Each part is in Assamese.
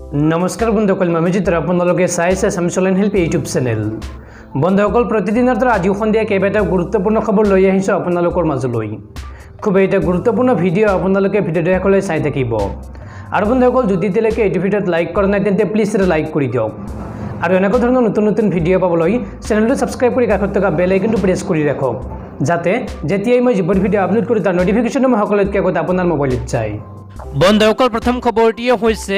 नमस्कार बंधुসকল मैं अभिजित आपलोगे चाइছে সামচলেন হেল্প ইউটিউব চেনেল। বন্ধুসকল प्रतिदिনৰ দৰে আজিও সন্ধিয়া কেইবাটাও গুৰুত্বপূৰ্ণ খবৰ লৈ আহিছোঁ আপোনালোকৰ মাজলৈ। খুব এটা গুৰুত্বপূৰ্ণ ভিডিঅ' আপোনালোকে ভিডিঅ'টো শেষলৈ চাই থাকিব। আৰু বন্ধুসকল যদি এতিয়ালৈকে এই ভিডিঅ'ত লাইক কৰা নাই তেন্তে প্লিজ লাইক কৰি দিয়ক। আৰু এনেকুৱা ধৰণৰ নতুন নতুন ভিডিঅ' পাবলৈ চেনেলটো সাবস্ক্ৰাইব কৰি কাষত থকা বেল আইকনটো প্ৰেছ কৰি ৰাখক, যাতে যেতিয়াই মই যিবোৰ ভিডিঅ' আপলোড কৰোঁ তাৰ নটিফিকেশ্যন মই সকলোতকৈ আগত আপোনাৰ মোবাইলত যায়। বন্ধুসকল প্ৰথম খবৰটিয়ে হৈছে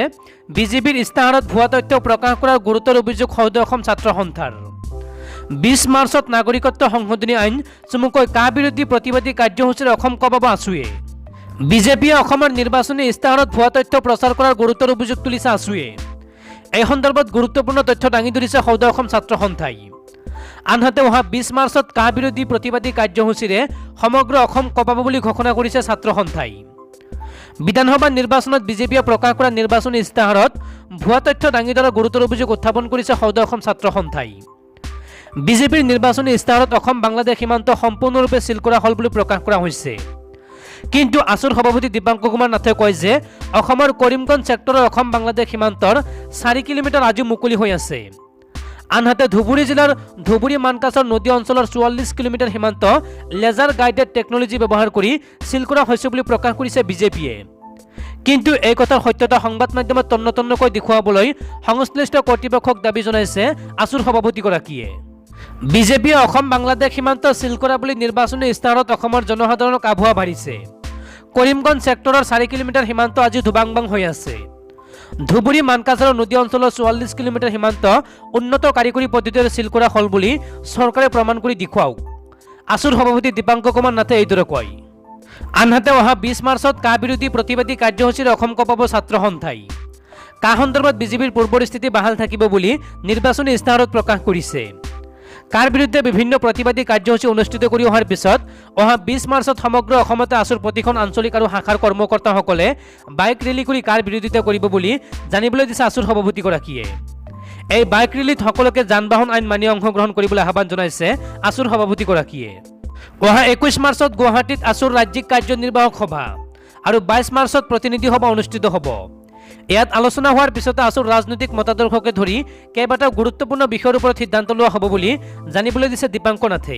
বিজেপিৰ ইস্তাহাৰত ভুৱা তথ্য প্ৰকাশ কৰাৰ গুৰুতৰ অভিযোগ সৌদ অসম ছাত্ৰ সন্থাৰ। 20 মাৰ্চত নাগৰিকত্ব সংশোধনী আইন চমুকৈ কা বিৰোধী প্ৰতিবাদী কাৰ্যসূচীৰ অসম কবাব আছুৱে। বিজেপিয়ে অসমৰ নিৰ্বাচনী ইস্তাহাৰত ভুৱা তথ্য প্ৰচাৰ কৰাৰ গুৰুতৰ অভিযোগ তুলিছে আছুৱে। এই সন্দৰ্ভত গুৰুত্বপূৰ্ণ তথ্য দাঙি ধৰিছে সৌদ অসম ছাত্ৰ সন্থাই। আনহাতে অহা 20 মাৰ্চত কা বিৰোধী প্ৰতিবাদী কাৰ্যসূচীৰে সমগ্ৰ অসম কবাব বুলি ঘোষণা কৰিছে ছাত্ৰ সন্থাই। বিধানসভা নিৰ্বাচনত বিজেপিয়ে প্ৰকাশ কৰা নিৰ্বাচনী ইস্তাহাৰত ভুৱা তথ্য দাঙি ধৰাৰ গুৰুতৰ অভিযোগ উত্থাপন কৰিছে সৌদ অসম ছাত্ৰ সন্থাই। বিজেপিৰ নিৰ্বাচনী ইস্তাহাৰত অসম বাংলাদেশ সীমান্ত সম্পূৰ্ণৰূপে চিল কৰা হ'ল বুলি প্ৰকাশ কৰা হৈছে। কিন্তু আছুৰ সভাপতি দীপাংকৰ কুমাৰ নাথে কয় যে অসমৰ কৰিমগঞ্জ ছেক্টৰৰ অসম বাংলাদেশ সীমান্তৰ 4 কিলোমিটাৰ আজি মুকলি হৈ আছে। আনহাতে ধুবুৰী জিলাৰ ধুবুৰী মানকাছৰ নদী অঞ্চলৰ 44 কিলোমিটাৰ সীমান্ত লেজাৰ গাইডেড টেকনলজি ব্যৱহাৰ কৰি চিল কৰা হৈছে বুলি প্ৰকাশ কৰিছে বিজেপিয়ে। কিন্তু এই কথাৰ সত্যতা সংবাদ মাধ্যমত তন্নতন্নকৈ দেখুৱাবলৈ সংশ্লিষ্ট কৰ্তৃপক্ষক দাবী জনাইছে আছুৰ সভাপতিগৰাকীয়ে। বিজেপিয়ে অসম বাংলাদেশ সীমান্ত চিল কৰা বুলি নিৰ্বাচনী ইস্তাহাৰত অসমৰ জনসাধাৰণক আভুৱা ভাৰিছে। কৰিমগঞ্জ ছেক্টৰৰ 4 কিলোমিটাৰ সীমান্ত আজি ধুবাংবাং হৈ আছে। ধুবুৰী মানকাছাৰৰ নদী অঞ্চলৰ 44 কিলোমিটাৰ সীমান্ত উন্নত কাৰিকৰী পদ্ধতিৰে চিল কৰা হ'ল বুলি চৰকাৰে প্ৰমাণ কৰি দেখুৱাওক, আছুৰ সভাপতি দীপাংকৰ কুমাৰ নাথে এইদৰে কয়। আনহাতে অহা 20 মাৰ্চত কা বিৰোধী প্ৰতিবাদী কাৰ্যসূচীৰ অসম কবাব ছাত্ৰ সন্থাই। কা সন্দৰ্ভত বিজেপিৰ পূৰ্বৰ স্থিতি বাহাল থাকিব বুলি নিৰ্বাচনী ইস্তাহাৰত প্ৰকাশ কৰিছে। কাৰ বিৰুদ্ধে বিভিন্ন প্ৰতিবাদী কাৰ্যসূচী অনুষ্ঠিত কৰি অহাৰ পিছত অহা 20 মাৰ্চত সমগ্ৰ অসমতে আছুৰ প্ৰতিখন আঞ্চলিক আৰু শাখাৰ কৰ্মকৰ্তাসকলে বাইক ৰেলী কৰি কাৰ বিৰোধিতা কৰিব বুলি জানিবলৈ দিছে আছুৰ সভাপতিগৰাকীয়ে। এই বাইক ৰেলীত সকলোকে যান বাহন আইন মানি অংশগ্ৰহণ কৰিবলৈ আহ্বান জনাইছে আছুৰ সভাপতিগৰাকীয়ে। অহা 21 মাৰ্চত গুৱাহাটীত আছুৰ ৰাজ্যিক কাৰ্যনিৰ্বাহক সভা আৰু 22 মাৰ্চত প্ৰতিনিধি সভা অনুষ্ঠিত হ'ব। ইয়াত আলোচনা হোৱাৰ পিছতে আছুৰ ৰাজনৈতিক মতাদৰ্শকে ধৰি কেইবাটাও গুৰুত্বপূৰ্ণ বিষয়ৰ ওপৰত সিদ্ধান্ত লোৱা হ'ব বুলি জানিবলৈ দিছে দীপাংকৰ নাথে।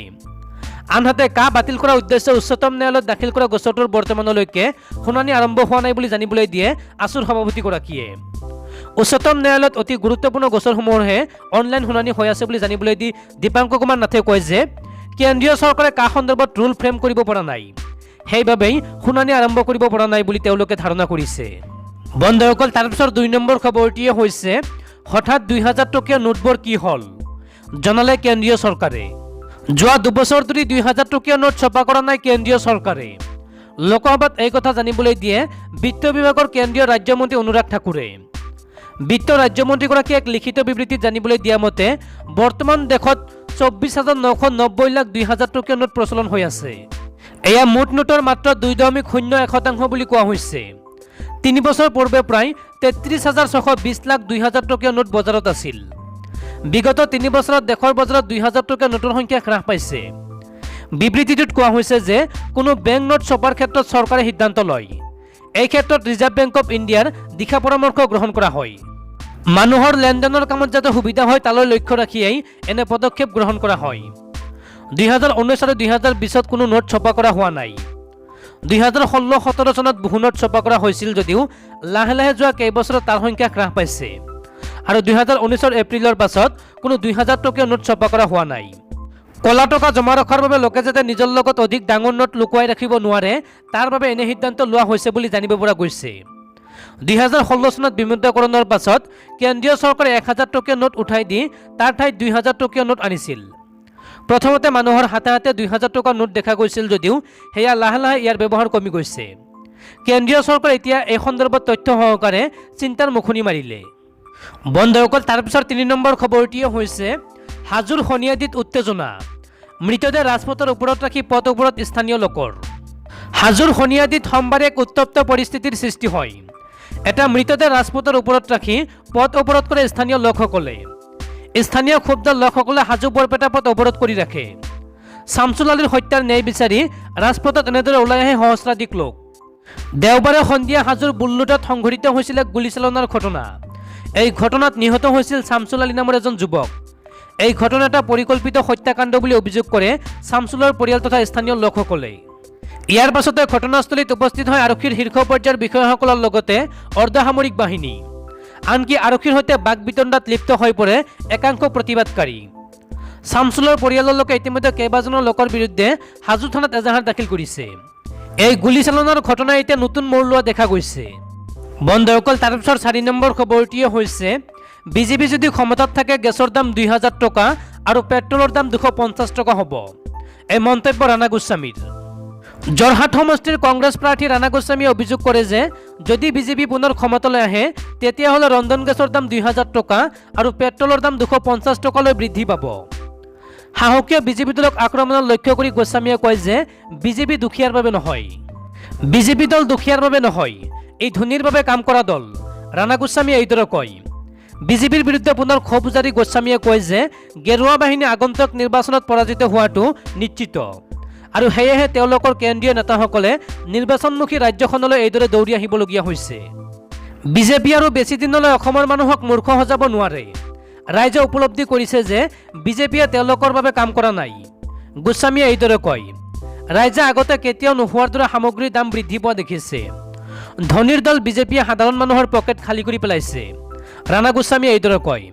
আনহাতে কা বাতিল কৰাৰ উদ্দেশ্যে উচ্চতম ন্যায়ালয়ত দাখিল কৰা গোচৰটোৰ বৰ্তমানলৈকে শুনানি আৰম্ভ হোৱা নাই বুলি জানিবলৈ দিয়ে আছুৰ সভাপতিগৰাকীয়ে। উচ্চতম ন্যায়ালয়ত অতি গুৰুত্বপূৰ্ণ গোচৰসমূহৰহে অনলাইন শুনানি হৈ আছে বুলি জানিবলৈ দি দীপাংকৰ কুমাৰ নাথে কয় যে কেন্দ্ৰীয় চৰকাৰে কা সন্দৰ্ভত ৰুল ফ্ৰেম কৰিব পৰা নাই, সেইবাবেই শুনানি আৰম্ভ কৰিব পৰা নাই বুলি তেওঁলোকে ধাৰণা কৰিছে। বন্ধুসকল, তাৰপিছত 2 নম্বৰ খবৰটিয়ে হৈছে হঠাৎ 2000 টকীয়া নোটবোৰ কি হ'ল জনালে কেন্দ্ৰীয় চৰকাৰে। যোৱা 2 বছৰ ধৰি 2000 টকীয়া নোট ছপা কৰা নাই কেন্দ্ৰীয় চৰকাৰে। লোকসভাত এই কথা জানিবলৈ দিয়ে বিত্ত বিভাগৰ কেন্দ্ৰীয় ৰাজ্যমন্ত্ৰী অনুৰাগ ঠাকুৰে। বিত্ত ৰাজ্যমন্ত্ৰীগৰাকীয়ে এক লিখিত বিবৃতিত জানিবলৈ দিয়া মতে বৰ্তমান দেশত 24,990 লাখ 2000 টকীয়া নোট প্ৰচলন হৈ আছে। এয়া মুঠ নোটৰ মাত্ৰ 2.01% বুলি কোৱা হৈছে। 3 বছৰ পূৰ্বে প্ৰায় 33,620 লাখ 2000 টকীয়া নোট বজাৰত আছিল। বিগত 3 বছৰত দেশৰ বজাৰত 2000 টকীয়া নোটৰ সংখ্যা হ্ৰাস পাইছে। বিবৃতিটোত কোৱা হৈছে যে কোনো বেংক নোট ছপাৰ ক্ষেত্ৰত চৰকাৰে সিদ্ধান্ত লয়। এই ক্ষেত্ৰত ৰিজাৰ্ভ বেংক অৱ ইণ্ডিয়াৰ দিশা পৰামৰ্শ গ্ৰহণ কৰা হয়। মানুহৰ লেনদেনৰ কামত যাতে সুবিধা হয় তালৈ লক্ষ্য ৰাখিয়েই এনে পদক্ষেপ গ্ৰহণ কৰা হয়। 2019 আৰু 2020ত কোনো নোট ছপা কৰা হোৱা নাই। 2016-17 চনত বহু নোট ছপা কৰা হৈছিল যদিও লাহে লাহে যোৱা কেইবছৰত তাৰ সংখ্যা হ্ৰাস পাইছে আৰু 2019 এপ্ৰিলৰ পাছত কোনো 2000 টকীয়া নোট ছপা কৰা হোৱা নাই। কলা টকা জমা ৰখাৰ বাবে লোকে যাতে নিজৰ লগত অধিক ডাঙৰ নোট লুকুৱাই ৰাখিব নোৱাৰে তাৰ বাবে এনে সিদ্ধান্ত লোৱা হৈছে বুলি জানিব পৰা গৈছে। 2016 চনত বিমুদ্ৰাকৰণৰ পাছত কেন্দ্ৰীয় চৰকাৰে 1000 টকীয়া নোট উঠাই দি তাৰ ঠাইত 2000 টকীয়া নোট আনিছিল। প্ৰথমতে মানুহৰ হাতে হাতে 2000 টকাৰ নোট দেখা গৈছিল যদিও সেয়া লাহে লাহে ইয়াৰ ব্যৱহাৰ কমি গৈছে। কেন্দ্ৰীয় চৰকাৰে এতিয়া এই সন্দৰ্ভত তথ্য সহকাৰে চিন্তাৰ মুখনি মাৰিলে। বন্ধুসকল, তাৰপিছত 3 নম্বৰ খবৰটিয়ে হৈছে হাজোৰ শনিয়াদিত উত্তেজনা, মৃতদেহ ৰাজপথৰ ওপৰত ৰাখি পথ অৱৰোধ স্থানীয় লোকৰ। হাজোৰ শনিয়াদিত সোমবাৰে এক উত্তপ্ত পৰিস্থিতিৰ সৃষ্টি হয়। এটা মৃতদেহ ৰাজপথৰ ওপৰত ৰাখি পথ অৱৰোধ কৰে স্থানীয় লোকসকলে। স্থানীয় ক্ষুব্ধ লোকসকলে হাজো বৰপেটা পথ অৱৰোধ কৰি ৰাখে। শামছুল আলীৰ হত্যাৰ ন্যায় বিচাৰি ৰাজপথত এনেদৰে ওলাই আহে সহস্ৰাধিক লোক। দেওবাৰে সন্ধিয়া হাজোৰ বুল্লুটত সংঘটিত হৈছিল গুলীচালনাৰ ঘটনা। এই ঘটনাত নিহত হৈছিল শামছুল আলী নামৰ এজন যুৱক। এই ঘটনা এটা পৰিকল্পিত হত্যাকাণ্ড বুলি অভিযোগ কৰে শামছুলৰ পৰিয়াল তথা স্থানীয় লোকসকলে। ইয়াৰ পাছতে ঘটনাস্থলীত উপস্থিত হয় আৰক্ষীৰ শীৰ্ষ পৰ্যায়ৰ বিষয়াসকলৰ লগতে অৰ্ধসামৰিক বাহিনী। আনকি আৰক্ষীৰ সৈতে বাক বিতণ্ডাত লিপ্ত হৈ পৰে একাংশ প্ৰতিবাদকাৰী। শামছুলৰ পৰিয়ালৰ লোকে ইতিমধ্যে কেইবাজনৰ লোকৰ বিৰুদ্ধে হাজো থানাত এজাহাৰ দাখিল কৰিছে। এই গুলীচালনাৰ ঘটনা এতিয়া নতুন মূৰ লোৱা দেখা গৈছে। বন্ধুসকল, তাৰ পিছৰ 4 নম্বৰ খবৰটিয়ে হৈছে বিজেপি যদি ক্ষমতাত থাকে গেছৰ দাম 2000 টকা আৰু পেট্ৰলৰ দাম 250 টকা হ'ব। এই মন্তব্য ৰাণা গোস্বামীৰ। যোৰহাট সমষ্টিৰ কংগ্ৰেছ প্ৰাৰ্থী ৰাণা গোস্বামীয়ে অভিযোগ কৰে যে যদি বিজেপি পুনৰ ক্ষমতালৈ আহে তেতিয়াহ'লে ৰন্ধন গেছৰ দাম 2000 টকা আৰু পেট্ৰলৰ দাম 250 টকালৈ বৃদ্ধি পাব। সাহসীয় বিজেপি দলক আক্ৰমণৰ লক্ষ্য কৰি গোস্বামীয়ে কয় যে বিজেপি দুখীয়াৰ বাবে নহয়, বিজেপি দল দুখীয়াৰ বাবে নহয়, এই ধনীৰ বাবে কাম কৰা দল। ৰাণা গোস্বামীয়ে এইদৰে কয়। বিজেপিৰ বিৰুদ্ধে পুনৰ ক্ষোভ জাৰি গোস্বামীয়ে কয় যে গেৰুৱা বাহিনী আগন্তুক নিৰ্বাচনত পৰাজিত হোৱাটো নিশ্চিত আৰু সেয়েহে তেওঁলোকৰ কেন্দ্ৰীয় নেতাসকলে নিৰ্বাচনমুখী ৰাজ্যখনলৈ এইদৰে দৌৰি আহিবলগীয়া হৈছে। বিজেপি আৰু বেছি দিনলৈ অসমৰ মানুহক মূৰ্খ সজাব নোৱাৰে। ৰাইজে উপলব্ধি কৰিছে যে বিজেপিয়ে তেওঁলোকৰ বাবে কাম কৰা নাই। গোস্বামীয়ে এইদৰে কয়। ৰাইজে আগতে কেতিয়াও নোহোৱাৰ দৰে সামগ্ৰীৰ দাম বৃদ্ধি পোৱা দেখিছে। ধনীৰ দল বিজেপিয়ে সাধাৰণ মানুহৰ পকেট খালী কৰি পেলাইছে। ৰাণা গোস্বামীয়ে এইদৰে কয়।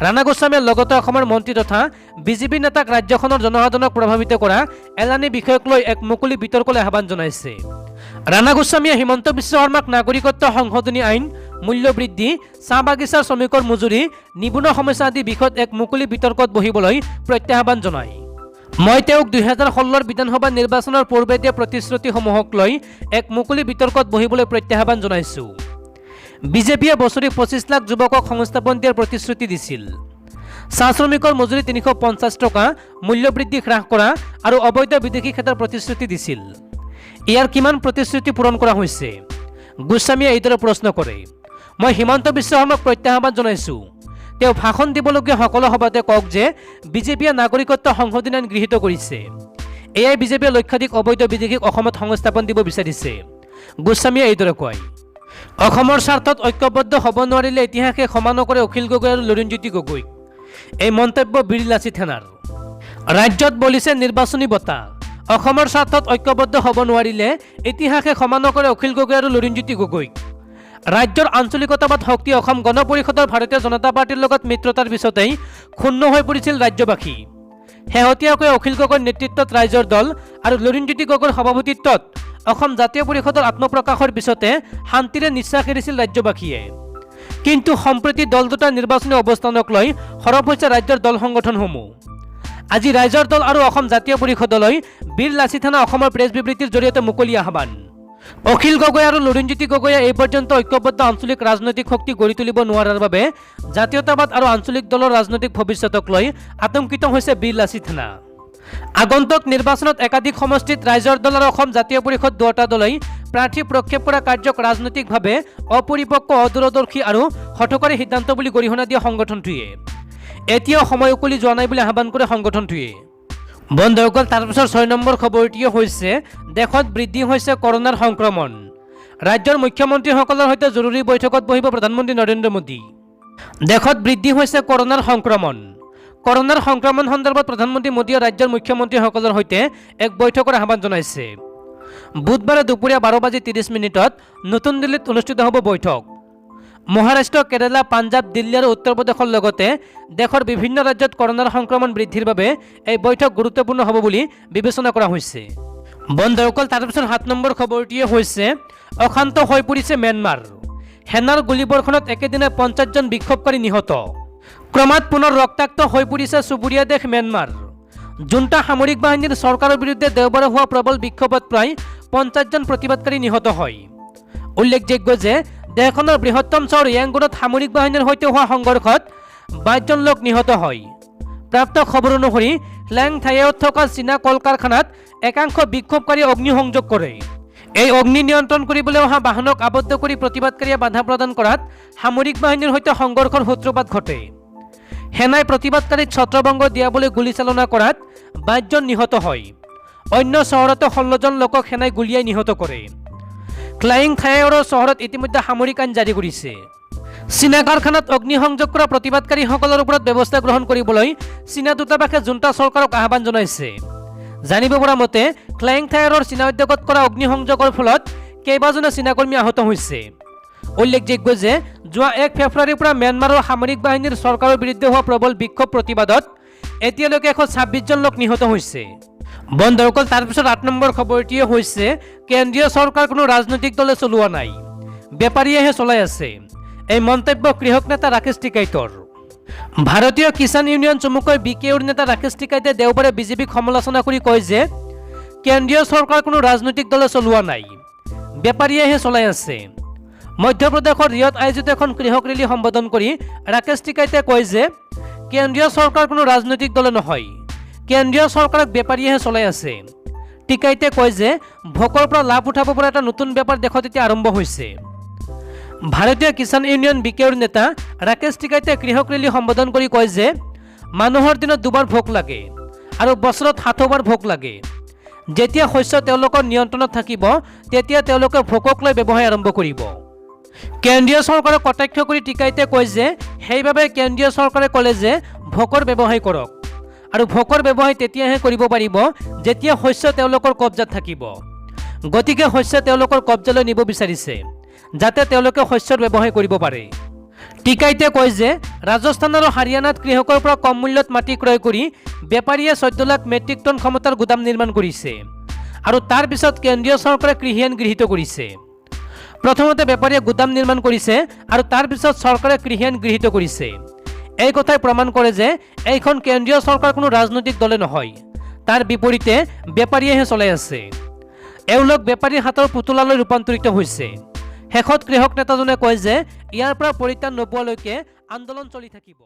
ৰাণা গোস্বামীয়ে লগতে অসমৰ মন্ত্ৰী তথা বিজেপি নেতাক ৰাজ্যখনৰ জনসাধাৰণক প্ৰভাৱিত কৰা এলানি বিষয়ক লৈ এক মুকলি বিতৰ্কলৈ আহ্বান জনাইছে। ৰাণা গোস্বামীয়ে হিমন্ত বিশ্ব শৰ্মাক নাগৰিকত্ব সংশোধনী আইন, মূল্য বৃদ্ধি, চাহ বাগিচাৰ শ্ৰমিকৰ মজুৰি, নিবনুৱা সমস্যা আদি বিষয়ত এক মুকলি বিতৰ্কত বহিবলৈ প্ৰত্যাহ্বান জনায়। মই তেওঁক 2016 বিধানসভা নিৰ্বাচনৰ পূৰ্বে দিয়া প্ৰতিশ্ৰুতিসমূহক লৈ এক মুকলি বিতৰ্কত বহিবলৈ প্ৰত্যাহ্বান জনাইছোঁ। বিজেপিয়ে বছৰি 25 লাখ যুৱকক সংস্থাপন দিয়াৰ প্ৰতিশ্ৰুতি দিছিল। চাহ শ্ৰমিকৰ মজুৰি 350 টকা, মূল্য বৃদ্ধি হ্ৰাস কৰা আৰু অবৈধ বিদেশী খেতাৰ প্ৰতিশ্ৰুতি দিছিল। ইয়াৰ কিমান প্ৰতিশ্ৰুতি পূৰণ কৰা হৈছে? গোস্বামীয়ে এইদৰে প্ৰশ্ন কৰে। মই হিমন্ত বিশ্ব শৰ্মাক প্ৰত্যাহ্বান জনাইছোঁ। তেওঁ ভাষণ দিবলগীয়া সকলো সভাতে কওক যে বিজেপিয়ে নাগৰিকত্ব সংশোধনী আইন গৃহীত কৰিছে। এয়াই বিজেপিয়ে লক্ষাধিক অবৈধ বিদেশীক অসমত সংস্থাপন দিব বিচাৰিছে। গোস্বামীয়ে এইদৰে কয়। অসমৰ স্বাৰ্থত ঐক্যবদ্ধ হ'ব নোৱাৰিলে ইতিহাসে ক্ষমা নকৰে অখিল গগৈ আৰু লুৰিণজ্যোতি গগৈক। এই মন্তব্য বীৰ লাচিত সেনাৰ। ৰাজ্যত বলিছে নিৰ্বাচনী বঁটা। অসমৰ স্বাৰ্থত ঐক্যবদ্ধ হ'ব নোৱাৰিলে ইতিহাসে ক্ষমা নকৰে অখিল গগৈ আৰু লুৰিণজ্যোতি গগৈক। ৰাজ্যৰ আঞ্চলিকতাবাদ শক্তি অসম গণ পৰিষদৰ ভাৰতীয় জনতা পাৰ্টীৰ লগত মিত্ৰতাৰ পিছতেই ক্ষুণ্ণ হৈ পৰিছিল ৰাজ্যবাসী। শেহতীয়াকৈ অখিল গগৈৰ নেতৃত্বত ৰাইজৰ দল আৰু লুৰিণজ্যোতি গগৈৰ সভাপতিত্বত অসম জাতীয় পৰিষদৰ আত্মপ্ৰকাশৰ পিছতে শান্তিৰে নিশ্বাস এৰিছিল ৰাজ্যবাসীয়ে। কিন্তু সম্প্ৰতি দল দুটাৰ নিৰ্বাচনী অৱস্থানক লৈ সৰব হৈছে ৰাজ্যৰ দল সংগঠনসমূহ। আজি ৰাইজৰ দল আৰু অসম জাতীয় পৰিষদলৈ বীৰ লাচিত সেনা অসমৰ প্ৰেছ বিবৃতিৰ জৰিয়তে মুকলি আহ্বান। অখিল গগৈ আৰু লুৰিণজ্যোতি গগৈয়ে এই পৰ্যন্ত ঐক্যবদ্ধ আঞ্চলিক ৰাজনৈতিক শক্তি গঢ়ি তুলিব নোৱাৰাৰ বাবে জাতীয়তাবাদ আৰু আঞ্চলিক দলৰ ৰাজনৈতিক ভৱিষ্যতক লৈ আতংকিত হৈছে বীৰ লাচিত সেনা। আগন্তুক নিৰ্বাচনত একাধিক সমষ্টিত ৰাইজৰ দল আৰু অসম জাতীয় পৰিষদ দুয়োটা দলেই প্ৰাৰ্থী প্ৰক্ষেপ কৰা কাৰ্যক ৰাজনৈতিকভাৱে অপৰিপক্ক, অদূৰদৰ্শী আৰু হঠকাৰী সিদ্ধান্ত বুলি গৰিহণা দিয়া সংগঠনটোৱে এতিয়াও সময় উকলি যোৱা নাই বুলি আহ্বান কৰে সংগঠনটোৱে। বন্ধুসকল, তাৰপিছৰ 6 নম্বৰ খবৰটিয়ে হৈছে দেশত বৃদ্ধি হৈছে কৰোনাৰ সংক্ৰমণ। ৰাজ্যৰ মুখ্যমন্ত্ৰীসকলৰ সৈতে জৰুৰী বৈঠকত বহিব প্ৰধানমন্ত্ৰী নৰেন্দ্ৰ মোদী। দেশত বৃদ্ধি হৈছে কৰোনাৰ সংক্ৰমণ। কৰোনাৰ সংক্ৰমণ সন্দৰ্ভত প্ৰধানমন্ত্ৰী মোদীয়ে ৰাজ্যৰ মুখ্যমন্ত্ৰীসকলৰ সৈতে এক বৈঠকৰ আহ্বান জনাইছে। বুধবাৰে দুপৰীয়া 12:30 নতুন দিল্লীত অনুষ্ঠিত হ'ব বৈঠক। মহাৰাষ্ট্ৰ, কেৰালা, পাঞ্জাৱ, দিল্লী আৰু উত্তৰ প্ৰদেশৰ লগতে দেশৰ বিভিন্ন ৰাজ্যত কৰোনাৰ সংক্ৰমণ বৃদ্ধিৰ বাবে এই বৈঠক গুৰুত্বপূৰ্ণ হ'ব বুলি বিবেচনা কৰা হৈছে। বন্ধুসকল, তাৰপিছত 7 নম্বৰ খবৰটিয়ে হৈছে অশান্ত হৈ পৰিছে ম্যানমাৰ। সেনাৰ গুলীবৰ্ষণত একেদিনাই 50 জন বিক্ষোভকাৰী নিহত। ক্ৰমাৎ পুনৰ ৰক্তাক্ত হৈ পৰিছে চুবুৰীয়া দেশ ম্যানমাৰ। জুণ্টা সামৰিক বাহিনীৰ চৰকাৰৰ বিৰুদ্ধে দেওবাৰে হোৱা প্ৰবল বিক্ষোভত প্ৰায় 50 জন প্ৰতিবাদকাৰী নিহত হয়। উল্লেখযোগ্য যে দেশখনৰ বৃহত্তম চহৰ য়াংগুনত সামৰিক বাহিনীৰ সৈতে হোৱা সংঘৰ্ষত 22 জন লোক নিহত হয়। প্ৰাপ্ত খবৰ অনুসৰি লেংথাইত থকা চীনা কল কাৰখানাত একাংশ বিক্ষোভকাৰীয়ে অগ্নিসংযোগ কৰে। এই অগ্নি নিয়ন্ত্ৰণ কৰিবলৈ অহা বাহনক আবদ্ধ কৰি প্ৰতিবাদকাৰীয়ে বাধা প্ৰদান কৰাত সামৰিক বাহিনীৰ সৈতে সংঘৰ্ষৰ সূত্ৰপাত ঘটে। সেনাই প্ৰতিবাদকাৰীক ছত্ৰভংগ দিয়াবলৈ গুলীচালনা কৰাত 22 জন নিহত হয়। অন্য চহৰতো 16 জন লোকক সেনাই গুলীয়াই নিহত কৰে। ক্লাইং থাইৰৰ চহৰত ইতিমধ্যে সামৰিক আইন জাৰি কৰিছে। চীনা কাৰখানাত অগ্নিসংযোগ কৰা প্ৰতিবাদকাৰীসকলৰ ওপৰত ব্যৱস্থা গ্ৰহণ কৰিবলৈ চীনা দূতাবাসে জুণ্টা চৰকাৰক আহ্বান জনাইছে। জানিব পৰা মতে ক্লাইংথায়াৰৰ চীনা উদ্যোগত কৰা অগ্নিসংযোগৰ ফলত কেইবাজনো চীনা কৰ্মী আহত হৈছে। উল্লেখযোগ্য যে যোৱা 1 ফেব্ৰুৱাৰীৰ পৰা ম্যানমাৰৰ সামৰিক বাহিনীৰ চৰকাৰৰ বিৰুদ্ধে হোৱা প্ৰবল বিক্ষোভ প্ৰতিবাদত এতিয়ালৈকে 126 জন লোক নিহত হৈছে। বন্ধুসকল, তাৰপিছত 8 নম্বৰ খবৰটিয়ে হৈছে কেন্দ্ৰীয় চৰকাৰ কোনো ৰাজনৈতিক দলে চলোৱা নাই, বেপাৰীয়েহে চলাই আছে। এই মন্তব্য কৃষক নেতা ৰাকেশ টিকাইটৰ। ভাৰতীয় কিষাণ ইউনিয়ন চমুকৈ বিকেউৰ নেতা ৰাকেশ টিকাইটে দেওবাৰে বিজেপিক সমালোচনা কৰি কয় যে কেন্দ্ৰীয় চৰকাৰ কোনো ৰাজনৈতিক দলে চলোৱা নাই, বেপাৰীয়েহে চলাই আছে। মধ্যপ্ৰদেশৰ ৰিয়ত আয়োজিত এখন কৃষক ৰেলী সম্বোধন কৰি ৰাকেশ টিকাইটে কয় যে কেন্দ্ৰীয় চৰকাৰ কোনো ৰাজনৈতিক দলে নহয়, কেন্দ্ৰীয় চৰকাৰক বেপাৰীয়েহে চলাই আছে। টিকাইটে কয় যে ভোকৰ পৰা লাভ উঠাব পৰা এটা নতুন বেপাৰ দেশত এতিয়া আৰম্ভ হৈছে। ভাৰতীয় কিষাণ ইউনিয়ন বিকেউৰ নেতা ৰাকেশ টিকাইটে কৃষক ৰেলী সম্বোধন কৰি কয় যে মানুহৰ দিনত 2বাৰ ভোক লাগে আৰু বছৰত 7বাৰ ভোক লাগে। যেতিয়া শস্য তেওঁলোকৰ নিয়ন্ত্ৰণত থাকিব তেতিয়া তেওঁলোকে ভোকক লৈ ব্যৱসায় আৰম্ভ কৰিব। কেন্দ্ৰীয় চৰকাৰক কটাক্ষ কৰি টিকাইটে কয় যে সেইবাবে কেন্দ্ৰীয় চৰকাৰে ক'লে যে ভোকৰ ব্যৱসায় কৰক আৰু ভোকৰ ব্যৱসায় তেতিয়াহে কৰিব পাৰিব যেতিয়া শস্য তেওঁলোকৰ কব্জাত থাকিব। গতিকে শস্য তেওঁলোকৰ কব্জালৈ নিব বিচাৰিছে যাতে তেওঁলোকে শস্যৰ ব্যৱসায় কৰিব পাৰে। টিকাইটে কয় যে ৰাজস্থান আৰু হাৰিয়ানাত কৃষকৰ পৰা কম মূল্যত মাটি ক্ৰয় কৰি বেপাৰীয়ে 14 লাখ মেট্ৰিক টন ক্ষমতাৰ গুদাম নিৰ্মাণ কৰিছে আৰু তাৰ পিছত কেন্দ্ৰীয় চৰকাৰে কৃষি আইন গৃহীত কৰিছে। প্ৰথমতে বেপাৰীয়ে গুদাম নিৰ্মাণ কৰিছে আৰু তাৰ পিছত চৰকাৰে কৃষি আইন গৃহীত কৰিছে। এই কথাই প্ৰমাণ কৰে যে এইখন কেন্দ্ৰীয় চৰকাৰ কোনো ৰাজনৈতিক দলে নহয়, তাৰ বিপৰীতে বেপাৰীয়েহে চলাই আছে। এওঁলোক বেপাৰীৰ হাতৰ পুতলালৈ ৰূপান্তৰিত হৈছে। শেষত কৃষক নেতাজনে কয় যে ইয়াৰ পৰা পৰিত্ৰাণ নোপোৱালৈকে আন্দোলন চলি থাকিব।